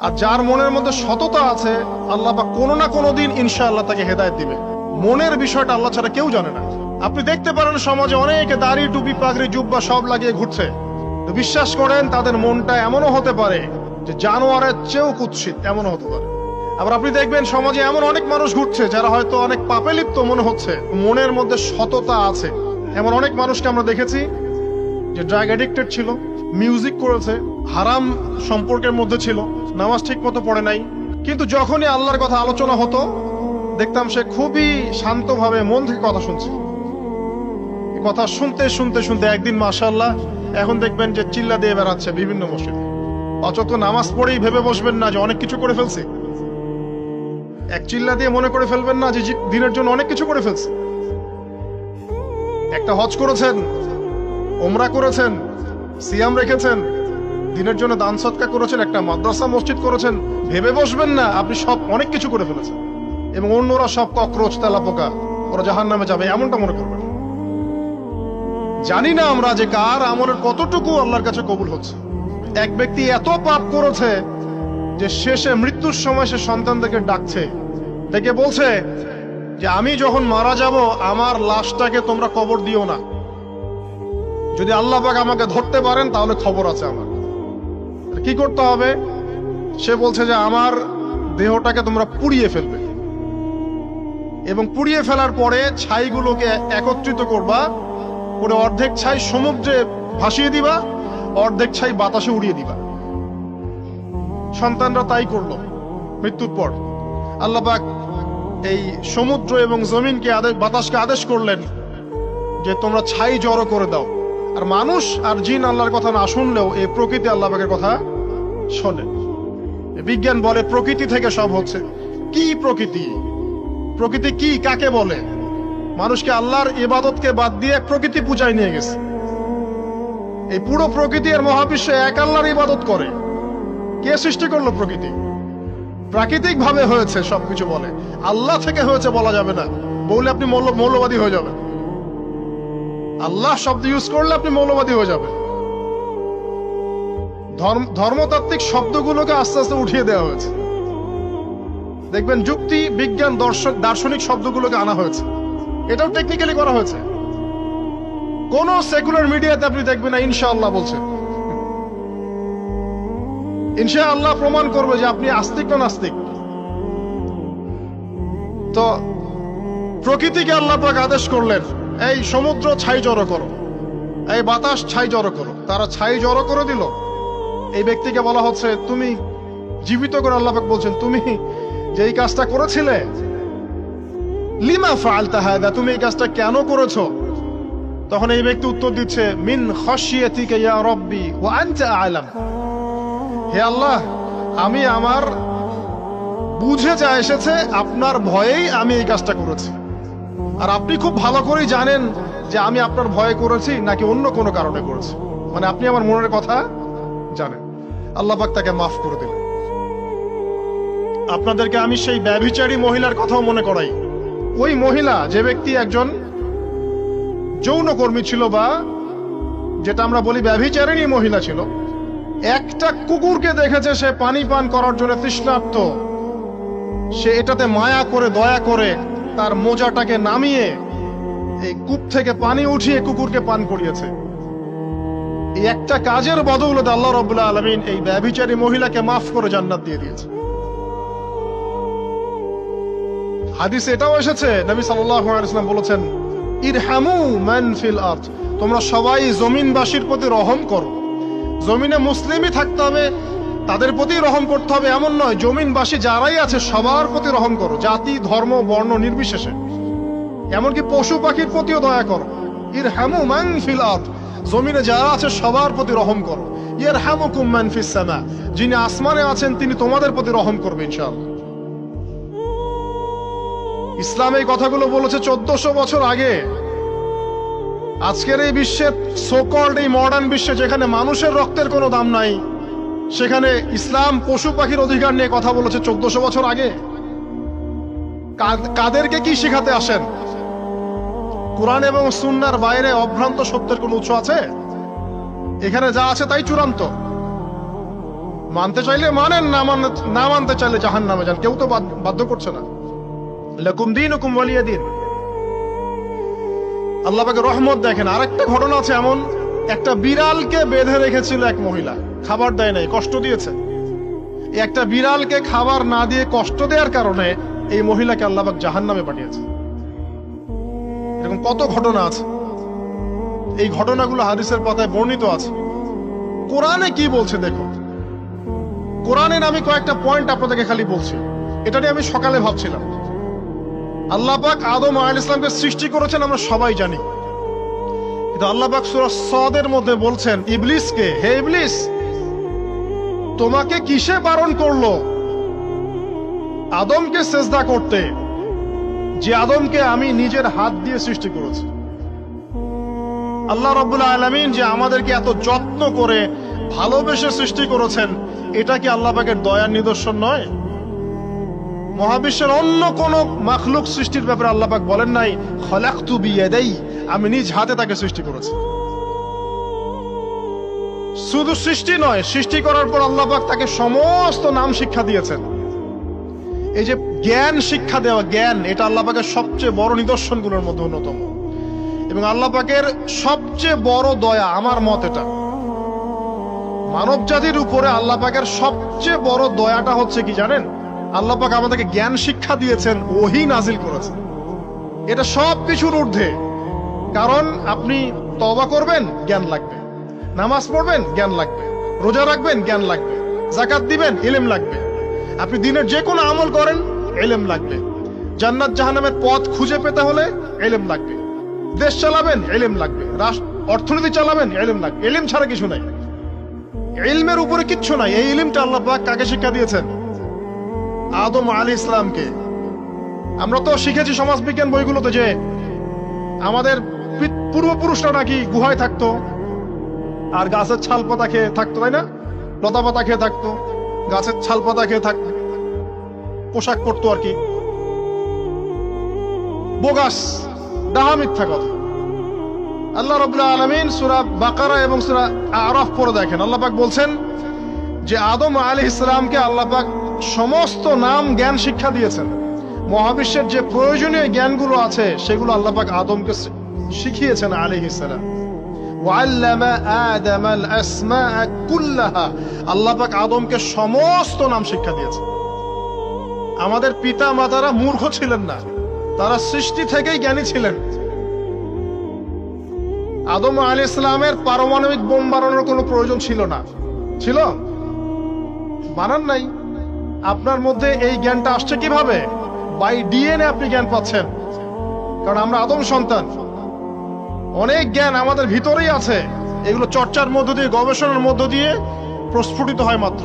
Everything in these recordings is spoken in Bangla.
আর যার মনের মধ্যে সততা আছে, আল্লাহ পাক কোনো না কোনো দিন ইনশাআল্লাহ তাকে হেদায়েত দিবে। মনের বিষয়টা আল্লাহ ছাড়া কেউ জানে না। আপনি দেখতে পারেন সমাজে অনেকে দাড়ি, টুপি, পাগড়ি, জুব্বা সব লাগিয়ে ঘুরছে, তো বিশ্বাস করেন তাদের মনটা এমনও হতে পারে যে জানোয়ারের চেয়েও কুৎসিত, এমনও হতে পারে। আবার আপনি দেখবেন সমাজে এমন অনেক মানুষ ঘুরছে যারা হয়তো অনেক পাপে লিপ্ত মনে হচ্ছে, মনের মধ্যে সততা আছে। এমন অনেক মানুষকে আমরা দেখেছি যে ড্রাগ অ্যাডিক্টেড ছিল, মিউজিক করেছে, হারাম সম্পর্কের মধ্যে ছিল, নামাজ ঠিক মতো পড়ে নাই, কিন্তু যখনই আল্লাহর কথা আলোচনা হতো দেখতাম সে খুবই শান্তভাবে মন থেকে কথা শুনছে। কথা শুনতে শুনতে শুনতে একদিন মাশাআল্লাহ এখন দেখবেন যে চিল্লা দিয়ে বেড়াচ্ছে বিভিন্ন মসজিদে। অচত নামাজ পড়েই ভেবে বসবেন না যে অনেক কিছু করে ফেলছে। এক চিল্লা দিয়ে মনে করে ফেলবেন না যে দিনের জন্য অনেক কিছু করে ফেলছে। একটা হজ করেছেন, ওমরা করেছেন, সিয়াম রেখেছেন, দিনের জন্য দান সদকা করেছেন, একটা মাদ্রাসা মসজিদ করেছেন, ভেবে বসবেন না আপনি সব অনেক কিছু করে ফেলেছেন এবং অন্যরা সব ককরোচ, তেলাপোকা, ওরা জাহান্নামে যাবে এমনটা মনে করবেন। জানি না আমরা যে কার আমলের কতটুকু আল্লাহর কাছে কবুল হচ্ছে। এক ব্যক্তি এত পাপ করেছে যে শেষে মৃত্যুর সময় সে সন্তানদেরকে ডাকছে, ডেকে বলছে যে আমি যখন মারা যাব আমার লাশটাকে তোমরা কবর দিও না, যদি আল্লাহ পাক আমাকে ধরতে পারেন তাহলে খবর আছে আমার। কি করতে হবে? সে বলছে যে আমার দেহটাকে তোমরা পুড়িয়ে ফেলবে এবং পুড়িয়ে ফেলার পরে ছাইগুলোকে একত্রিত করবা, করে অর্ধেক ছাই সমুদ্রে ভাসিয়ে দিবা, অর্ধেক ছাই বাতাসে উড়িয়ে দিবা। সন্তানরা তাই করলো। মৃত্যুর পর আল্লাহ পাক এই সমুদ্র এবং জমিনকে বাতাসকে আদেশ করলেন যে তোমরা ছাই জড়ো করে দাও। আর মানুষ আর জিন আল্লাহর কথা না শুনলেও এই প্রকৃতি আল্লাহ পাকের কথা শোনে। বিজ্ঞান বলে প্রকৃতি থেকে সব হচ্ছে। কি প্রকৃতি? প্রকৃতি কি, কাকে বলে? মানুষকে আল্লাহর ইবাদতকে বাদ দিয়ে প্রকৃতি পূজায় নিয়ে গেছে। এই পুরো প্রকৃতি আর মহাবিশ্বে এক আল্লাহর ইবাদত করে। কে সৃষ্টি করলো প্রকৃতি? প্রাকৃতিক ভাবে হয়েছে সবকিছু বলে, আল্লাহ থেকে হয়েছে বলা যাবে না। বললে আপনি মৌলবাদী হয়ে যাবেন। আল্লাহ শব্দ ইউজ করলে আপনি মৌলবাদী হয়ে যাবেন। ধর্মতাত্ত্বিক শব্দগুলোকে আস্তে আস্তে উঠিয়ে দেওয়া হয়েছে। দেখবেন যুক্তি, বিজ্ঞান, দার্শনিক শব্দগুলোকে আনা হয়েছে। এটাও টেকনিক্যালি করা হয়েছে। কোন সেকুলার মিডিয়াতে আপনি দেখবেন না ইনশাআল্লাহ বলছে। ইনশাআল্লাহ প্রমাণ করবে যে আপনি আস্তিক না নাস্তিক। তো প্রকৃতিকে আল্লাহ পাক আদেশ করলেন এই সমুদ্র ছাই জড়ো করো, এই বাতাস ছাই জড়ো করো। তারা ছাই জড়ো করে দিল। এই ব্যক্তিকে বলা হচ্ছে তুমি জীবিত করে আল্লাহ পাক বলছেন তুমি যে এই কাজটা করেছিলে, লিমা ফাআলতা হাদা, তুমি এই কাজটা কেন করেছো? তখন এই ব্যক্তি উত্তর দিচ্ছে মিন খাশিয়াতিকা ইয়া রাব্বি ওয়া আনতা আ'লাম। হে আল্লাহ, আমি আমার বুঝে যা এসেছে আপনার ভয়েই আমি এই কাজটা করেছি, আর আপনি খুব ভালো করেই জানেন যে আমি আপনার ভয়ে করেছি নাকি অন্য কোনো কারণে করেছি। মানে আপনি আমার মনের কথা জানেন। আল্লাহ পাক তাকে মাফ করে দিলেন। আপনাদেরকে আমি সেই ব্যভিচারী মহিলার কথাও মনে করাই। ওই মহিলা, যে ব্যক্তি একজন যৌনকর্মী ছিল বা যেটা আমরা বলি ব্যভিচারিণী মহিলা ছিল, একটা কুকুরকে দেখেছে সে পানি পান করার জন্য তৃষ্ণার্ত, সে এটাতে মায়া করে দয়া করে তার মোজাটাকে নামিয়ে এই কূপ থেকে পানি উঠিয়ে কুকুরকে পান করিয়েছে। এই একটা কাজের বদৌলতে আল্লাহ রাব্বুল আলামিন এই ব্যভিচারী মহিলাকে মাফ করে জান্নাত দিয়ে দিয়েছে। হাদিসে এটাও এসেছে, নবী সাল্লাল্লাহু আলাইহি ওয়াসাল্লাম বলেছেন ইরহামু মান ফিল আরদ, তোমরা সবাই জমিনবাসীর প্রতি রহম করো। জমিনে মুসলিমই থাকতে হবে, তাদের প্রতি রহম করতে হবে এমন নয়, জমিনবাসী যারাই আছে সবার প্রতি রহম করো, জাতি, ধর্ম, বর্ণ নির্বিশেষে। এমনকি পশু পাখির প্রতিও দয়া করো। ইরহামু মান ফিল আরদ, জমিনে যারা আছে সবার প্রতি রহম করো। ইয়ারহামুকুম মান ফিস সামা, যিনি আসমানে আছেন তিনি তোমাদের প্রতি রহম করবে ইনশাআল্লাহ। ইসলাম এই কথাগুলো বলেছে 1400 বছর আগে। আজকের এই বিশ্বে, সোকল্ড এই মডার্ন বিশ্বে যেখানে মানুষের রক্তের কোনো দাম নাই, সেখানে ইসলাম পশু পাখির অধিকার নিয়ে কথা বলেছে 1400 বছর আগে। কাদেরকে কি শেখাতে আসেন? কোরআন এবং সুন্নাহর বাইরে অভ্রান্ত সত্যের কোন উৎস আছে? এখানে যা আছে তাই চূড়ান্ত। মানতে চাইলে মানেন, না মানতে চাইলে জাহান্নামে যান, কেউ তো বাধ্য করছে না। লাকুম দীনুকুম ওয়ালিয়া দিন। আল্লাহ পাকের রহমত দেখেন। আরেকটা ঘটনা আছে এমন, একটা বিড়ালকে বেঁধে রেখেছিল এক মহিলা, খাবার দেয় নাই, কষ্ট দিয়েছে। এই একটা বিড়ালকে খাবার না দিয়ে কষ্ট দেওয়ার কারণে এই মহিলাকে আল্লাহ পাক জাহান্নামে পাঠিয়েছে। এরকম কত ঘটনা আছে, এই ঘটনাগুলো হাদিসের পাতায় বর্ণিত আছে। কোরআনে কি বলছে দেখো। কোরআনের আমি কয়েকটা পয়েন্ট আপনাদেরকে খালি বলছি, এটা নিয়ে আমি সকালে ভাবছিলাম। আল্লাহ পাক আদম আলাইহিস সালামকে সৃষ্টি করেছেন আমরা সবাই জানি, কিন্তু আল্লাহ পাক সূরা সাদের মধ্যে বলছেন ইবলিসকে, হে ইবলিস, তোমাকে কিসে বারণ করলো আদমকে সেজদা করতে, যে আদমকে আমি নিজের হাত দিয়ে সৃষ্টি করেছি। আল্লাহ রাব্বুল আলামিন যে আমাদেরকে এত যত্ন করে ভালোবেসে সৃষ্টি করেছেন, এটা কি আল্লাহ পাকের দয়ার নিদর্শন নয়? মহাবিশ্বের অন্য কোন মাখলুক সৃষ্টির ব্যাপারে আল্লাহ পাক বলেন নাই খলাকতু বিয়াদাই, আমি নিজ হাতে তাকে সৃষ্টি করেছি। শুধু সৃষ্টি নয়, সৃষ্টি করার পর আল্লাহ পাক তাকে সমস্ত নাম শিক্ষা দিয়েছেন। এই যে জ্ঞান শিক্ষা দেওয়া, জ্ঞান, এটা আল্লাহ পাকের সবচেয়ে বড় নিদর্শনগুলোর মধ্যে অন্যতম। এবং আল্লাহ পাকের সবচেয়ে বড় দয়া, আমার মত এটা, মানব জাতির উপরে আল্লাহ পাকের সবচেয়ে বড় দয়াটা হচ্ছে কি জানেন? আল্লাহ পাক আমাদেরকে জ্ঞান শিক্ষা দিয়েছেন, ওহী নাজিল করেছেন। এটা সব কিছুর ঊর্ধ্বে। কারণ আপনি তওবা করবেন, জ্ঞান লাগবে। নামাজ পড়বেন, জ্ঞান লাগবে। রোজা রাখবেন, জ্ঞান লাগবে। যাকাত দিবেন, ইলম লাগবে। আপনি দিনের যে কোনো আমল করেন, ইলম লাগবে। জান্নাত জাহান্নামের পথ খুঁজে পেতে হলে ইলম লাগবে। দেশ চালাবেন, ইলম লাগবে। অর্থনীতি চালাবেন, ইলম লাগবে। ইলম ছাড়া কিছু নাই, ইলমের উপরে কিচ্ছু নাই। এই ইলমটা আল্লাহ পাক কাকে শিক্ষা দিয়েছেন? আদম আলাইহিস সালামকে। আমরা তো শিখেছি সমাজবিজ্ঞান বইগুলোতে যে আমাদের পূর্বপুরুষরা নাকি গুহায় থাকতো আর গাছের ছাল পাতা খেয়ে থাকতো, তাই না? লতা পাতা খেয়ে থাকতো, গাছের ছাল পাতা খেয়ে থাকতো, পোশাক পরতো আর কি। বোগাস, ডাহা, মিথ্যা কথা। আল্লাহ রাব্বুল আলামিন সূরা বাকারা এবং সূরা আরাফ পড়ে দেখেন, আল্লাহ পাক বলছেন যে আদম আলাইহিস সালামকে আল্লাহ পাক সমস্ত নাম জ্ঞান শিক্ষা দিয়েছেন। মহাবিশ্বের যে প্রয়োজনীয় জ্ঞানগুলো আছে সেগুলো আল্লাহ পাক আদমকে শিখিয়েছেন আলাইহিস সালাম। ওয়াল্লামা আদামাল আসমাআ কুল্লাহা, আল্লাহ পাক আদমকে সমস্ত নাম শিক্ষা দিয়েছেন। আমাদের পিতা মাতারা মূর্খ ছিলেন না, তারা সৃষ্টি থেকেই জ্ঞানী ছিলেন। আদম আলাইহিস সালামের পারমাণবিক বোম বানানোর কোনো প্রয়োজন ছিল না। ছিল? বানান নাই। আপনার মধ্যে এই জ্ঞানটা আসছে কিভাবে? বাই ডিএনএ আপনি জ্ঞান পাচ্ছেন, কারণ আমরা আদম সন্তান। অনেক জ্ঞান আমাদের ভিতরেই আছে, এগুলো চর্চার মধ্য দিয়ে, গবেষণার মধ্য দিয়ে প্রস্ফুটিত হয় মাত্র।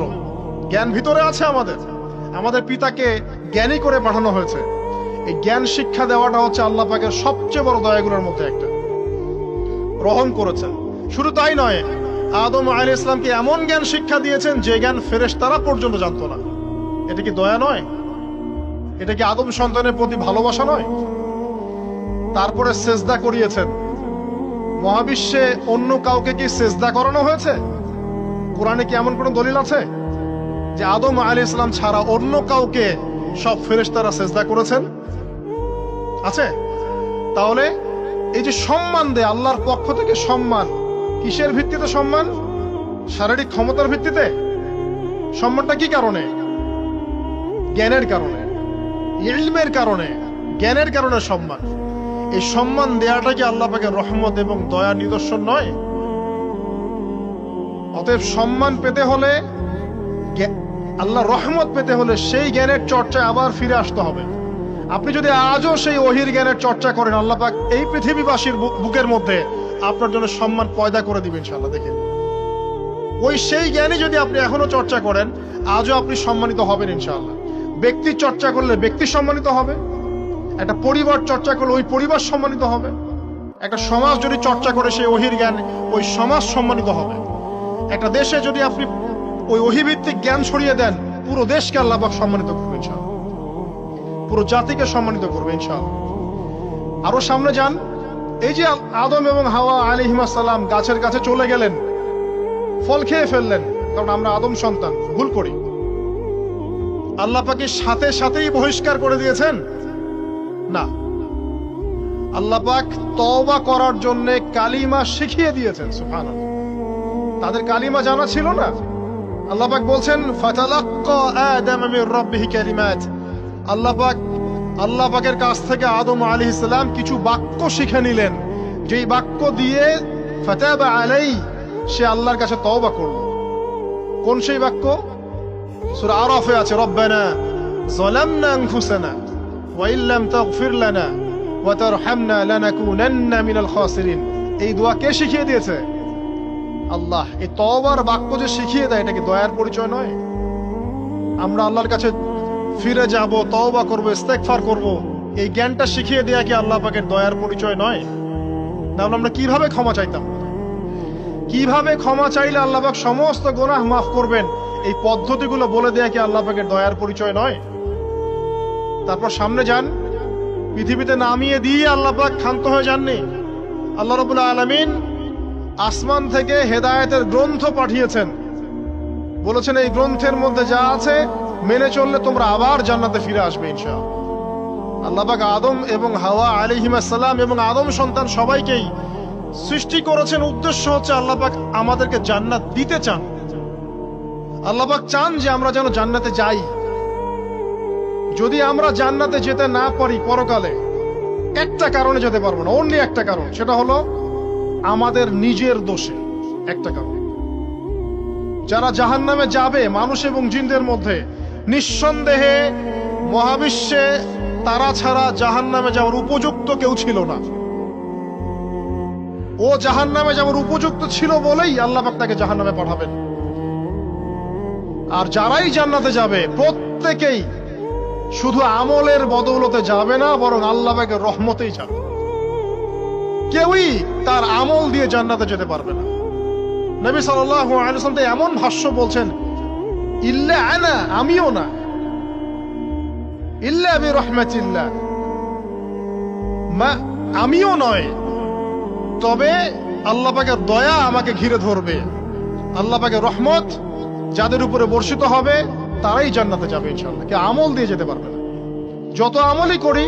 জ্ঞান ভিতরে আছে আমাদের। আমাদের পিতাকে জ্ঞানী করে পাঠানো হয়েছে। এই জ্ঞান শিক্ষা দেওয়াটা হচ্ছে আল্লাহ পাকের সবচেয়ে বড় দয়াগুলোর মধ্যে একটা। রহম করেছেন। শুধু তাই নয়, আদম আলাইহিস সালামকে এমন জ্ঞান শিক্ষা দিয়েছেন যে জ্ঞান ফেরেশতারা পর্যন্ত জানতো না। এটা কি দয়া নয়? এটা কি আদম সন্তানের প্রতি ভালোবাসা নয়? তারপরে সেজদা করিয়েছেন। মহাবিশ্বে অন্য কাউকে কি সেজদা করানো হয়েছে? কোরআনে কি এমন কোন দলিল আছে যে আদম আলাইহিস সালাম ছাড়া অন্য কাউকে সব ফেরেশতারা সেজদা করেছেন? আছে? তাহলে এই যে সম্মান দেয় আল্লাহর পক্ষ থেকে, সম্মান কিসের ভিত্তিতে? সম্মান শারীরিক ক্ষমতার ভিত্তিতে? সম্মানটা কি কারণে? জ্ঞানের কারণে, ইলমের কারণে, জ্ঞানের কারণে সম্মান। এই সম্মান দেয়াটা কি আল্লাহ পাকের রহমত এবং দয়া নিদর্শন নয়? অতএব সম্মান পেতে হলে, আল্লাহর রহমত পেতে হলে সেই জ্ঞানের চর্চায় আবার ফিরে আসতে হবে। আপনি যদি আজও সেই ওহির জ্ঞানের চর্চা করেন, আল্লাহ পাক এই পৃথিবীবাসীর বুকের মধ্যে আপনার জন্য সম্মান পয়দা করে দিবেন ইনশাআল্লাহ। দেখেন, ওই সেই জ্ঞানী যদি আপনি এখনো চর্চা করেন, আজও আপনি সম্মানিত হবেন ইনশাআল্লাহ। ব্যক্তি চর্চা করলে ব্যক্তি সম্মানিত হবে, একটা পরিবার চর্চা করলে ওই পরিবার সম্মানিত হবে, একটা সমাজ যদি চর্চা করে সেই ওহির জ্ঞান, ওই সমাজ সম্মানিত হবে। একটা দেশে যদি আপনি ওই ওহিভিত্তিক জ্ঞান ছড়িয়ে দেন, পুরো দেশকে আল্লাহ পাক সম্মানিত করবে ইনশাআল্লাহ, পুরো জাতিকে সম্মানিত করবে ইনশাআল্লাহ। আরো সামনে যান, এই যে আদম এবং হাওয়া আলাইহিস সালাম গাছের কাছে চলে গেলেন, ফল খেয়ে ফেললেন, কারণ আমরা আদম সন্তান, ভুল করি। আল্লাহ পাকের সাথে সাথেই বহিষ্কার করে দিয়েছেন না, আল্লাহ পাক তওবা করার জন্য কালিমা শিখিয়ে দিয়েছেন। সুবহানাল্লাহ, তাদের কালিমা জানা ছিল না। আল্লাহ পাক বলছেন ফাতালাক্কা আদম মির রাব্বিহি কালিমাত, আল্লাহ পাকের কাছ থেকে আদম আলাইহিস সালাম কিছু বাক্য শিখে নিলেন, যেই বাক্য দিয়ে ফাতাবা আলাইহি, সে আল্লাহর কাছে তওবা করল। কোন সেই বাক্য? সূরা আরাফে আছে, রব্বানা যালামনা আনফুসানা ওয়া ইল্লাম তাগফির লানা ওয়া তারহামনা লানাকুনান্না মিনাল খাসিরিন। এই দোয়া কে শিখিয়ে দিয়েছে? আল্লাহ। এই তওবার বাক্য যে শিখিয়ে দেয়, এটা কি দয়ার পরিচয় নয়? আমরা আল্লাহর কাছে ফিরে যাব, তওবা করব, ইস্তেগফার করব, এই জ্ঞানটা শিখিয়ে দেয়া কি আল্লাহ পাকের দয়ার পরিচয় নয়? তাহলে আমরা কিভাবে ক্ষমা চাইতাম? কিভাবে ক্ষমা চাইলে আল্লাহ পাক সমস্ত গুনাহ মাফ করবেন, এই পদ্ধতিগুলো বলে দেয়া কি আল্লাহ পাকের দয়ার পরিচয় নয়? তারপর সামনে যান, পৃথিবীতে নামিয়ে দিয়ে আল্লাহ পাক ক্ষান্ত হয়ে যাননি। আল্লাহ রাব্বুল আলামিন আসমান থেকে হেদায়েতের গ্রন্থ পাঠিয়েছেন, বলেছেন এই গ্রন্থের মধ্যে যা আছে মেনে চললে তোমরা আবার জান্নাতে ফিরে আসবে ইনশাআল্লাহ। আল্লাহ পাক আদম এবং হাওয়া আলাইহিস সালাম এবং আদম সন্তান সবাইকেই সৃষ্টি করেছেন, উদ্দেশ্য হচ্ছে আল্লাহ পাক আমাদেরকে জান্নাত দিতে চান। আল্লাহ পাক চান যে আমরা যেন জান্নাতে যাই। যদি আমরা জান্নাতে যেতে না পারি পরকালে, একটা কারণে যেতে পারবো না, অনলি একটা কারণ, সেটা হলো আমাদের নিজের দোষে। একটা কারণ। যারা জাহান্নামে যাবে মানুষ এবং জিনদের মধ্যে, নিঃসন্দেহে মহাবিশ্বে তারা ছাড়া জাহান্নামে যাওয়ার উপযুক্ত কেউ ছিল না। ও জাহান্নামে যাওয়ার উপযুক্ত ছিল বলেই আল্লাহ পাক তাকে জাহান্নামে পাঠাবেন। আর যারাই জান্নাতে যাবে প্রত্যেকেই শুধু আমলের বদৌলতে যাবে না, বরং আল্লাহ পাকের রহমতেই যাবে। কেউই তার আমল দিয়ে জান্নাতে যেতে পারবে না। নবী সাল্লাল্লাহু আলাইহি ওয়াসাল্লাম এমন ভাষ্য বলছেন, ইল্লা আনা, আমিও না, ইল্লা বিরহমাতিল্লাহ, আমিও নয়, তবে আল্লাহ পাকের দয়া আমাকে ঘিরে ধরবে। আল্লাহ পাকের রহমত যাদের উপরে বর্ষিত হবে তারাই জান্নাতে যাবে ইনশাআল্লাহ। কে আমল দিয়ে যেতে পারবে না। যত আমলই করি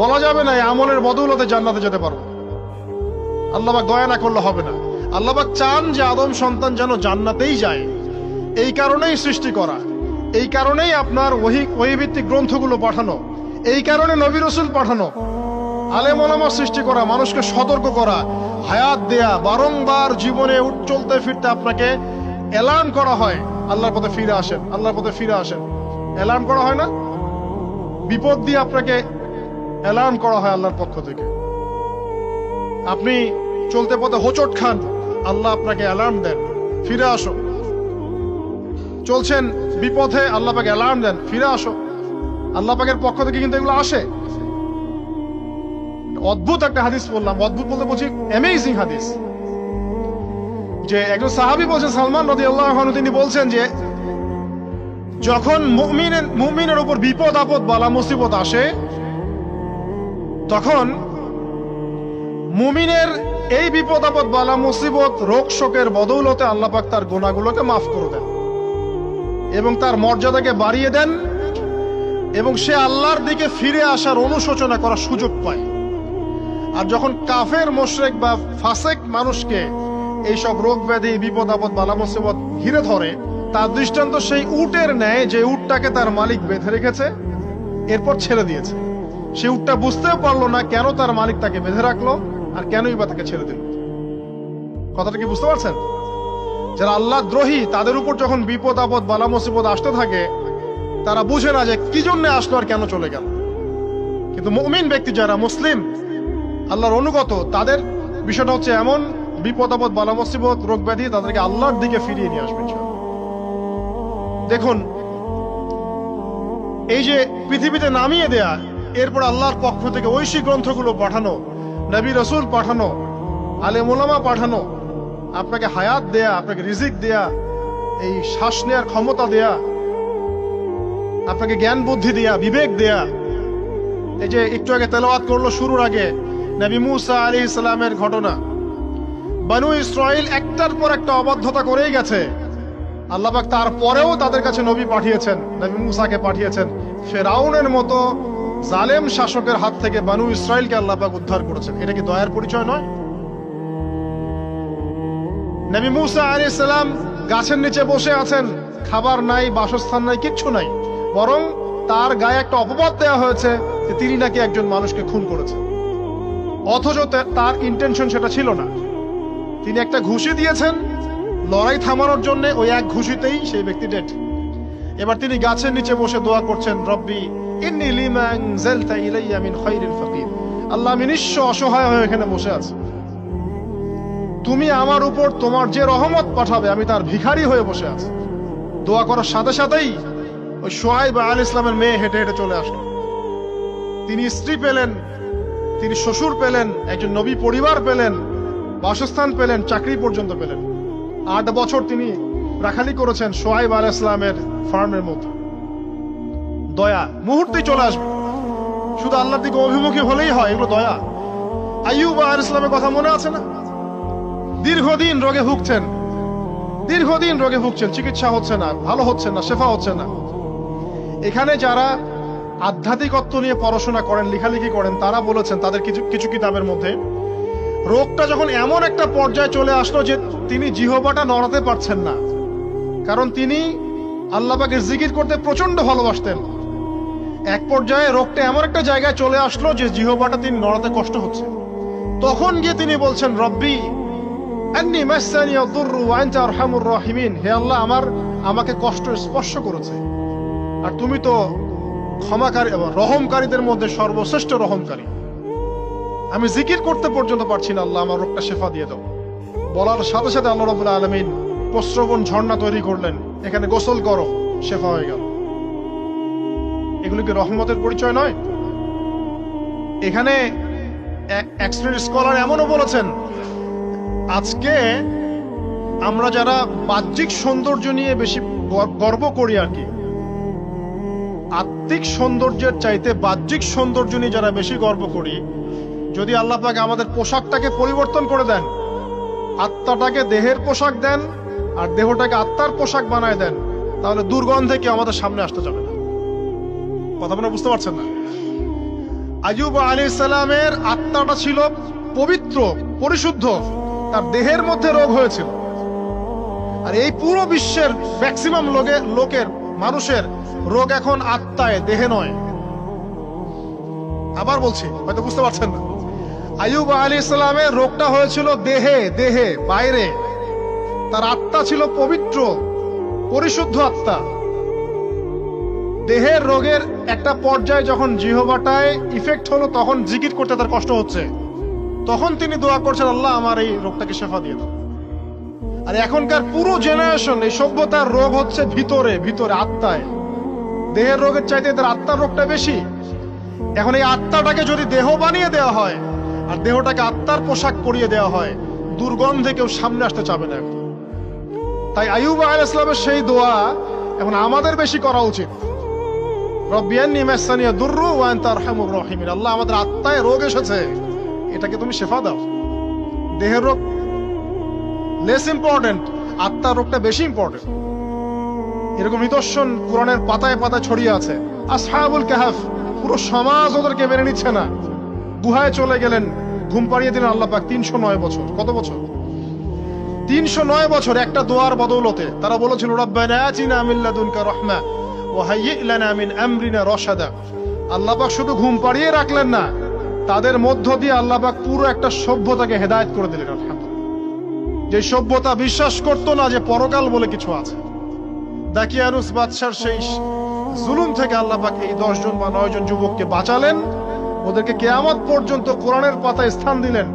বলা যাবে না এই আমলের বদৌলতে জান্নাতে যেতে পারবো। আল্লাহ পাক দয়া না করলে হবে না। আল্লাহ পাক চান যে আদম সন্তান যেন জান্নাতেই যায়। এই কারণেই সৃষ্টি করা, এই কারণেই আপনার ওহী ভিত্তিক গ্রন্থগুলো পাঠানো, এই কারণে নবী রাসূল পাঠানো, আলেম ওলামা সৃষ্টি করা, মানুষকে সতর্ক করা, হায়াত দেয়া, বারংবার জীবনে চলতে ফিরতে আপনাকে অ্যালার্ম করা হয়, আল্লাহর পথে ফিরে আসেন, আল্লাহর পথে ফিরে আসেন। অ্যালার্ম করা হয় না? বিপদ দিয়ে আপনাকে অ্যালার্ম করা হয় আল্লাহর পক্ষ থেকে। আপনি চলতে পথে হোঁচট খান, আল্লাহ আপনাকে অ্যালার্ম দেন, ফিরে আসো। চলছেন বিপথে, আল্লাহ পাক অ্যালার্ম দেন, ফিরে আসো। আল্লাহ পাকের পক্ষ থেকে কিন্তু এগুলো আসে। অদ্ভুত একটা হাদিস বললাম, অদ্ভুত বলতে বলছি অ্যামেজিং হাদিস, যে একজন সাহাবী বলছেন, সালমান রাদিয়াল্লাহু আনহু, তিনি বলছেন যে যখন মুমিনের উপর বিপদ আপদ বালা মুসিবত আসে, তখন মুমিনের এই বিপদ আপদ বালা মুসিবত রোগ শোকের বদৌলতে আল্লাহ পাক তার গুনাহগুলোকে মাফ করে দেন এবং তার মর্যাদাকে বাড়িয়ে দেন, এবং সে আল্লাহর দিকে ফিরে আসার অনুশোচনা করার সুযোগ পায়। আর যখন কাফের মুশরিক বা ফাসেক মানুষকে এইসব রোগ ব্যাধি বিপদ আপদ বালা মুসিবত ঘিরে ধরে, তার দৃষ্টান্ত সেই উটের ন্যায় যে উটটাকে তার মালিক বেঁধে রেখেছে, এরপর ছেড়ে দিয়েছে। সে উটটা বুঝতেও পারলো না কেন তার মালিক তাকে বেঁধে রাখলো আর কেনই বা তাকে ছেড়ে দিল। কথাটা কি বুঝতে পারছেন? যারা আল্লাহ দ্রোহী, তাদের উপর যখন বিপদ আপদ বালা মুসিবত আসতে থাকে, তারা বুঝে না যে কি জন্য আসলো আর কেন চলে গেল। কিন্তু মুমিন ব্যক্তি যারা মুসলিম, আল্লাহর অনুগত, তাদের বিষয়টা হচ্ছে এমন, বিপদ আপদ বালা মুসিবত রোগ ব্যাধি তাদেরকে আল্লাহর দিকে ফিরিয়ে নিয়ে আসবে। দেখুন, এই যে পৃথিবীতে নামিয়ে দেয়া, এরপর আল্লাহর পক্ষ থেকে ঐশী গ্রন্থগুলো পাঠানো, নবী রাসূল পাঠানো, আলেম ওলামা পাঠানো, আপনাকে হায়াত দেয়া, আপনাকে রিজিক দেয়া, এই শ্বাস নেয়ার ক্ষমতা দেয়া, আপনাকে জ্ঞান বুদ্ধি দেয়া, বিবেক দেয়া। এই যে একটু আগে তেলাওয়াত করলো শুরুর আগে নবী মুসা আলাইহিস সালামের ঘটনা। বনু ইসরাইল একটার পর একটা অবাধ্যতা করেই গেছে, আল্লাহ পাক তারপরেও তাদের কাছে নবী পাঠিয়েছেন, নবী মুসাকে পাঠিয়েছেন। ফেরাউনের মতো জালেম শাসকের হাত থেকে বানু ইসরাইলকে আল্লাহ পাক উদ্ধার করেছেন। এটা কি দয়ার পরিচয় নয়? নবী মুসা আলাইহিস সালাম গাছের নিচে বসে আছেন, খাবার নাই, বাসস্থান নাই, কিচ্ছু নাই, বরং তার গায়ে একটা অপবাদ দেওয়া হয়েছে যে তিনি নাকি একজন মানুষকে খুন করেছেন, অথচ তার ইন্টেনশন সেটা ছিল না। তিনি একটা ঘুষি দিয়েছেন লড়াই থামানোর জন্য, ওই এক ঘুষিতেই সেই ব্যক্তি ডেড। এবার তিনি গাছের নিচে বসে দোয়া করছেন, রব্বি ইন্নী লিমা আনজালতা ইলাইয়া মিন খায়রিল ফাকির। আল্লাহ, আমি নিঃস্ব অসহায় হয়ে এখানে বসে আছি, তুমি আমার উপর তোমার যে রহমত পাঠাবে আমি তার ভিখারি হয়ে বসে আছি। দোয়া করার সাথে সাথেই ওই শুআয়ব আলাইহিস সালামের মেয়ে হেঁটে হেঁটে চলে আসলো। তিনি স্ত্রী পেলেন, তিনি শ্বশুর পেলেন, একজন নবী পরিবার পেলেন, বাসস্থান পেলেন, চাকরি পর্যন্ত পেলেন। 8 বছর তিনি রাখালি করেছেন শুআয়ব আলাইহিস সালামের ফার্মের মধ্যে। দয়া মুহূর্তেই চলে আসবে, শুধু আল্লাহর দিকে অভিমুখী হলেই হয়, এগুলো দয়া। আইয়ুব আলাইহিস সালামের কথা মনে আছে না? দীর্ঘদিন রোগে ভুগছেন, দীর্ঘদিন রোগে ভুগছেন, চিকিৎসা হচ্ছে না, ভালো হচ্ছে না, শেফা হচ্ছে না। এখানে যারা আধ্যাত্মিকত্ব নিয়ে পড়াশোনা করেন, লেখালেখি করেন, তারা বলেছেন তাদের কিছু কিছু কিতাবের মধ্যে, রোগটা যখন এমন একটা পর্যায়ে চলে আসলো যে তিনি জিহ্বাটা নড়াতে পারছেন না, কারণ তিনি আল্লাহ পাকের জিকির করতে প্রচন্ড ভালোবাসতেন। এক পর্যায়ে রোগটা এমন একটা জায়গায় চলে আসলো যে জিহ্বাটা তিনি নড়াতে কষ্ট হচ্ছে। তখন গিয়ে তিনি বলছেন, রব্বি আন্নী মাসসানি আদ-দুররু ওয়া আনতা আরহামুর রাহিমিন। হে আল্লাহ, আমাকে কষ্ট স্পর্শ করেছে, আর তুমি তো ক্ষমাকারী এবং রহমকারীদের মধ্যে সর্বশ্রেষ্ঠ রহমকারী। আমি জিকির করতে পর্যন্ত পারছি না, আল্লাহ আমার রোগটা শেফা দিয়ে দাও। বলার সাথে সাথে আল্লাহ রাব্বুল আলামিন প্রস্রবণ ঝর্ণা তৈরি করলেন, এখানে গোসল করো, শেফা হয়ে গেল। এগুলো কি রহমতের পরিচয় নয়? এখানে এক শ্রেণীর স্কলার এমনও বলেছেন, আজকে আমরা যারা বাহ্যিক সৌন্দর্য নিয়ে বেশি গর্ব করি আর কি, আত্মিক সৌন্দর্যের চাইতে বাহ্যিক সৌন্দর্য নিয়ে যারা বেশি গর্ব করি, যদি আল্লাহ পাক আমাদের পোশাকটাকে পরিবর্তন করে দেন, আত্মাটাকে দেহের পোশাক দেন আর দেহটাকে আত্মার পোশাক বানায় দেন, তাহলে দুর্গন্ধে কেউ আমাদের সামনে আসতে যাবে না। কথা আপনারা বুঝতে পারছেন না? আইয়ুব আলাইহিস সালামের আত্মাটা ছিল পবিত্র, পরিশুদ্ধ, তার দেহের মধ্যে রোগ হয়েছিল। আর এই পুরো বিশ্বের ম্যাক্সিমাম লোকের মানুষের রোগ এখন আত্মায়, দেহে নয়। আবার বলছি, হয়তো বুঝতে পারছেন না। আইয়ুব আলাইহিস সালামের রোগটা হয়েছিল দেহে, বাইরে। তার আত্মা ছিল পবিত্র, পরিশুদ্ধ আত্মা। দেহের রোগের একটা পর্যায়ে যখন জিহ্বাটায় ইফেক্ট হলো, তখন জিকির করতে তার কষ্ট হচ্ছে, তখন তিনি দোয়া করছেন, আল্লাহ আমার এই রোগটাকে শেফা দিয়ে দাও। আর এখনকার পুরো জেনারেশন, এই সভ্যতার রোগ হচ্ছে ভিতরে, আত্মায়। দেহের রোগের চাইতে তার আত্মার রোগটা বেশি। এখন এই আত্মাটাকে যদি দেহ বানিয়ে দেওয়া হয় আর দেহটাকে আত্মার পোশাক পরিয়ে দেওয়া হয়, দুর্গন্ধে কেউ সামনে আসতে চাবে না। তাই আইয়ুব আলাইহিস সালামের সেই দোয়া এখন আমাদের বেশি করা উচিত। রব্বি আন্নী মাসসানি আদ-দুররু ওয়া আনতা আরহামুর রাহিমিন। আল্লাহ, আমাদের আত্মায় রোগ এসেছে, এটাকে তুমি শেফা দাও। দেহের রোগ লেস ইম্পর্টেন্ট, আত্মার রোগটা বেশি ইম্পর্টেন্ট। এরকম নিদর্শন কোরআনের পাতায় পাতায় ছড়িয়ে আছে। আসহাবুল কাহফ, পুরো সমাজ ওদেরকে মেনে নিচ্ছে না, গুহায় চলে গেলেন, ঘুম পাড়িয়ে দিলেন আল্লাহ পাক। 309 বছর। কত বছর? 309 বছর একটা দোয়ার বদৌলতে। তারা বলেছিল, রব্বানা আতিনা মিন লাদুনকা রাহমা ওয়া হাইয়্যি লানা মিন আমরিনা রাশাদা। আল্লাহ পাক শুধু ঘুম পাড়িয়ে রাখলেন না, তাদের মধ্য দিয়ে আল্লাহ পাক পুরো একটা সভ্যতাকে হেদায়েত করে দিলেন। যে সভ্যতা বিশ্বাস করত না যে পরকাল বলে কিছু আছে। দাকিয়ানুস বাদশার সেই জুলুম থেকে আল্লাহ পাক এই 10 জন বা 9 জন যুবককে বাঁচালেন, ওদেরকে কিয়ামত পর্যন্ত কোরআনের পাতায় স্থান দিলেন,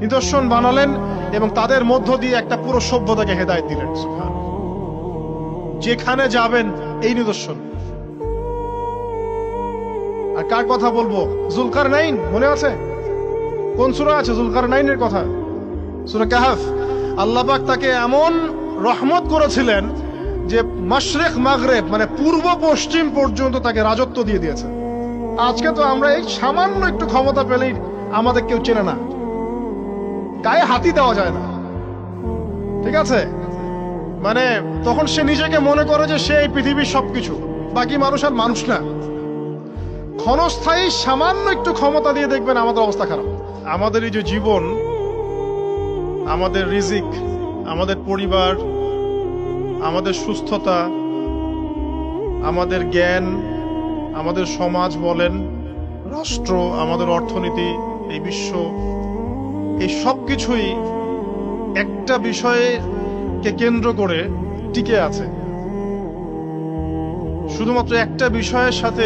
নিদর্শন বানালেন, এবং তাদের মধ্য দিয়ে একটা পুরো সভ্যতাকে হেদায়েত দিলেন। সুবহানাল্লাহ। যেখানে যাবেন এই নিদর্শন। আর কার কথা বলবো? যুলকারনাইন, মনে আছে? কোন সূরা আছে যুলকারনাইনের কথা? সূরা কাহফ। আল্লাহ পাক তাকে এমন রহমত করেছিলেন যে মাশরিক মাগরিব, মানে পূর্ব পশ্চিম পর্যন্ত তাকে রাজত্ব দিয়ে দিয়েছে। আজকে তো আমরা এই সামান্য একটু ক্ষমতা পেলেই আমাদের কেউ চেনে না, গায়ে হাতি দেওয়া যায় না, ঠিক আছে? মানে তখন সে নিজেকে মনে করে যে সে এই পৃথিবীর সবকিছু, বাকি মানুষ আর মানুষ না। ক্ষণস্থায়ী সামান্য একটু ক্ষমতা দিয়ে দেখবেন আমাদের অবস্থা খারাপ। আমাদের এই যে জীবন, আমাদের রিজিক, আমাদের পরিবার, আমাদের সুস্থতা, আমাদের জ্ঞান, আমাদের সমাজ বলেন, রাষ্ট্র, আমাদের অর্থনীতি, এই বিশ্ব, এই সব কিছুই একটা বিষয়কে কেন্দ্র করে টিকে আছে। শুধুমাত্র একটা বিষয়ের সাথে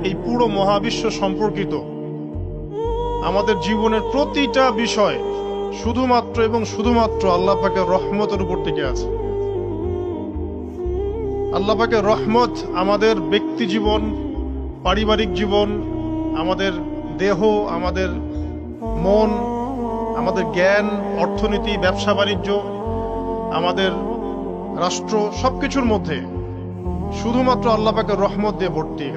এই পুরো মহাবিশ্ব সম্পর্কিত। আমাদের জীবনের প্রতিটা বিষয় শুধুমাত্র এবং শুধুমাত্র আল্লাহ পাকের রহমতের উপর টিকে আছে। আল্লাহ পাকের রহমত আমাদের ব্যক্তি জীবন, পারিবারিক জীবন, আমাদের দেহ, আমাদের মন, আমাদের জ্ঞান, অর্থনীতি, ব্যবসা বাণিজ্য, আমাদের রাষ্ট্র, সবকিছুর মধ্যে শুধুমাত্র আল্লাহ পাকের রহমত দিয়ে ভর্তি।